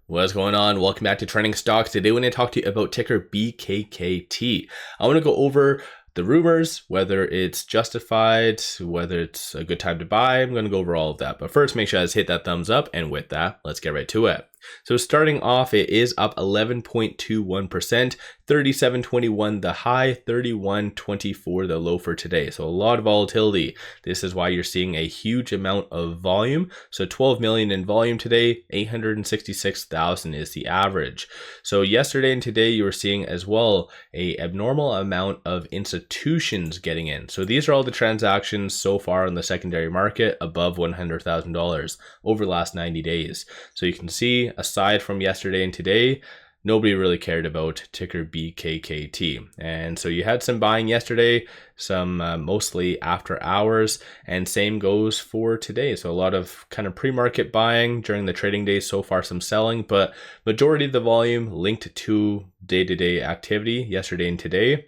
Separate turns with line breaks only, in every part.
What's going on? Welcome back to Trending Stocks. Today, we're going to talk to you about ticker BKKT. I want to go over the rumors, whether it's justified, whether it's a good time to buy. I'm going to go over all of that. But first, make sure you guys hit that thumbs up. And with that, let's get right to it. So starting off, it is up 11.21%, 37.21 the high, 31.24 the low for today. So a lot of volatility. This is why you're seeing a huge amount of volume. So 12 million in volume today, 866,000 is the average. So yesterday and today, you were seeing as well a abnormal amount of institutions getting in. So these are all the transactions so far in the secondary market above $100,000 over the last 90 days. So you can see, aside from yesterday and today, nobody really cared about ticker BKKT. And so you had some buying yesterday, some mostly after hours, and same goes for today. So a lot of kind of pre-market buying during the trading days, so far some selling, but majority of the volume linked to day-to-day activity yesterday and today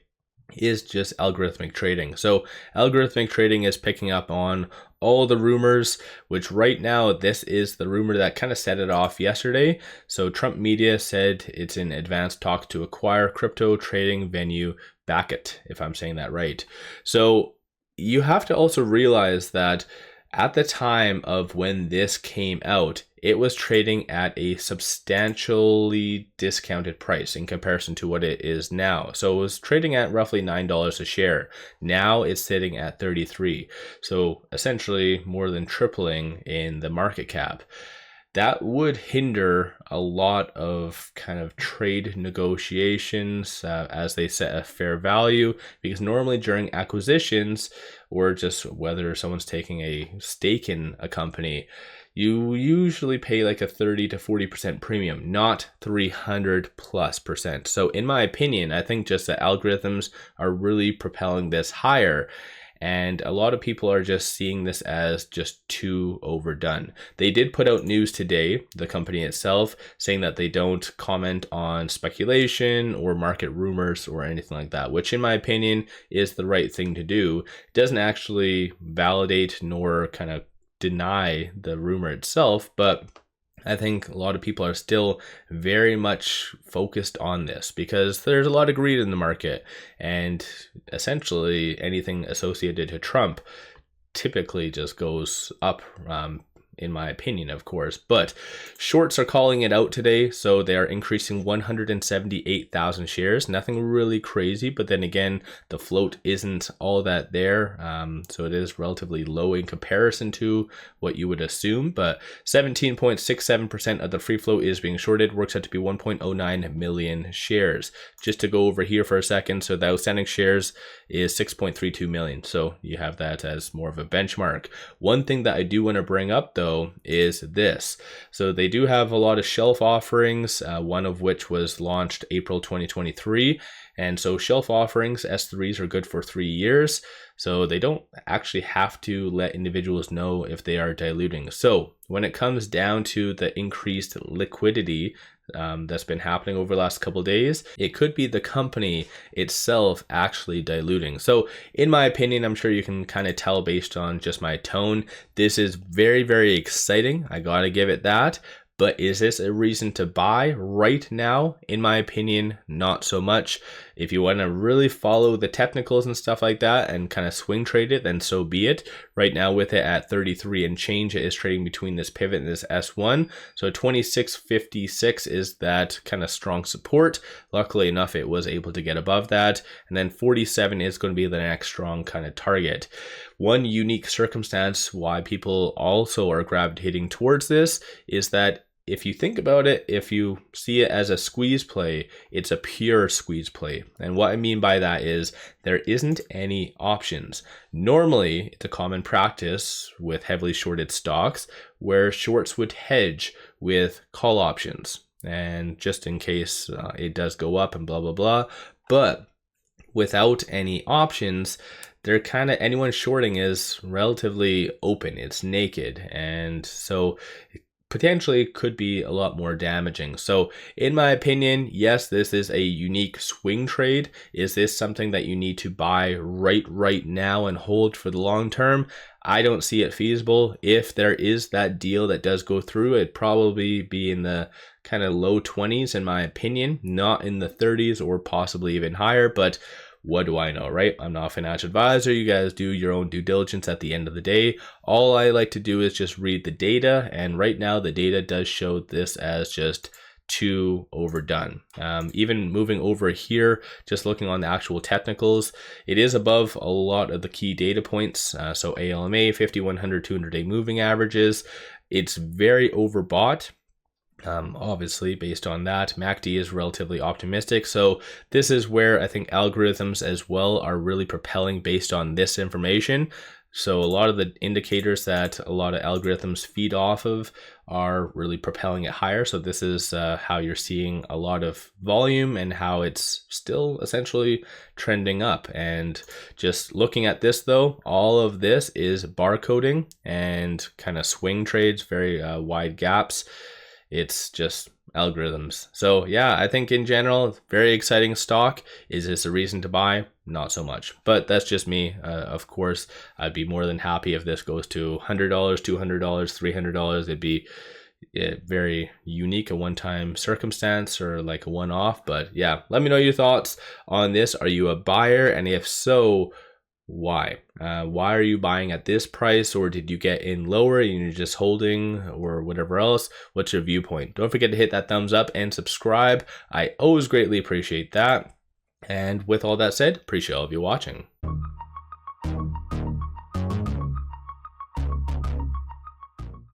is just algorithmic trading. So algorithmic trading is picking up on all the rumors, which right now, this is the rumor that kind of set it off yesterday. So Trump media said it's in advanced talks to acquire crypto trading venue Bakkt, if I'm saying that right. So you have to also realize that at the time of when this came out, it was trading at a substantially discounted price in comparison to what it is now. So it was trading at roughly $9 a share. Now it's sitting at 33. So essentially more than tripling in the market cap. That would hinder a lot of kind of trade negotiations as they set a fair value, because normally during acquisitions or just whether someone's taking a stake in a company, you usually pay like a 30 to 40% premium, not 300+%. So in my opinion, I think just the algorithms are really propelling this higher. And a lot of people are just seeing this as just too overdone. They did put out news today, the company itself, saying that they don't comment on speculation or market rumors or anything like that, which in my opinion is the right thing to do. It doesn't actually validate nor kind of deny the rumor itself, but I think a lot of people are still very much focused on this because there's a lot of greed in the market, and essentially anything associated to Trump typically just goes up, in my opinion, of course. But shorts are calling it out today, so they are increasing 178,000 shares. Nothing really crazy, but then again, the float isn't all that there, so it is relatively low in comparison to what you would assume. But 17.67% of the free float is being shorted, works out to be 1.09 million shares. Just to go over here for a second, so the outstanding shares is 6.32 million. So you have that as more of a benchmark. One thing that I do want to bring up though is this. So they do have a lot of shelf offerings, one of which was launched April 2023. And so shelf offerings, S3s, are good for 3 years. So they don't actually have to let individuals know if they are diluting. So when it comes down to the increased liquidity that's been happening over the last couple of days, it could be the company itself actually diluting. So in my opinion, I'm sure you can kind of tell based on just my tone, this is very, very exciting. I gotta give it that. But is this a reason to buy right now? In my opinion, not so much. If you want to really follow the technicals and stuff like that and kind of swing trade it, then so be it. Right now with it at 33 and change, it is trading between this pivot and this S1. So 26.56 is that kind of strong support. Luckily enough, it was able to get above that. And then 47 is going to be the next strong kind of target. One unique circumstance why people also are gravitating towards this is that if you think about it, if you see it as a squeeze play, it's a pure squeeze play. And what I mean by that is there isn't any options. Normally, it's a common practice with heavily shorted stocks where shorts would hedge with call options. And just in case it does go up and blah, blah, blah. But without any options, they're kind of, anyone shorting is relatively open. It's naked. And so potentially could be a lot more damaging. So in my opinion, yes, this is a unique swing trade. Is this something that you need to buy right now and hold for the long term? I don't see it feasible. If there is that deal that does go through, it'd probably be in the kind of low 20s in my opinion, not in the 30s or possibly even higher, but what do I know, right? I'm not a financial advisor. You guys do your own due diligence at the end of the day. All I like to do is just read the data, and right now the data does show this as just too overdone. Even moving over here, just looking on the actual technicals, it is above a lot of the key data points. So ALMA, 5100, 200-day moving averages, it's very overbought. Obviously, based on that, MACD is relatively optimistic. So this is where I think algorithms as well are really propelling based on this information. So a lot of the indicators that a lot of algorithms feed off of are really propelling it higher. So this is how you're seeing a lot of volume and how it's still essentially trending up. And just looking at this though, all of this is barcoding and kind of swing trades, very wide gaps. It's just algorithms. So yeah, I think in general, very exciting stock. Is this a reason to buy? Not so much, but that's just me. Of course, I'd be more than happy if this goes to $100, $200, $300. It'd be very unique, a one-time circumstance or like a one-off. But yeah, let me know your thoughts on this. Are you a buyer? And if so, why? Why are you buying at this price, or did you get in lower and you're just holding or whatever else? What's your viewpoint? Don't forget to hit that thumbs up and subscribe. I always greatly appreciate that. And with all that said, appreciate all of you watching.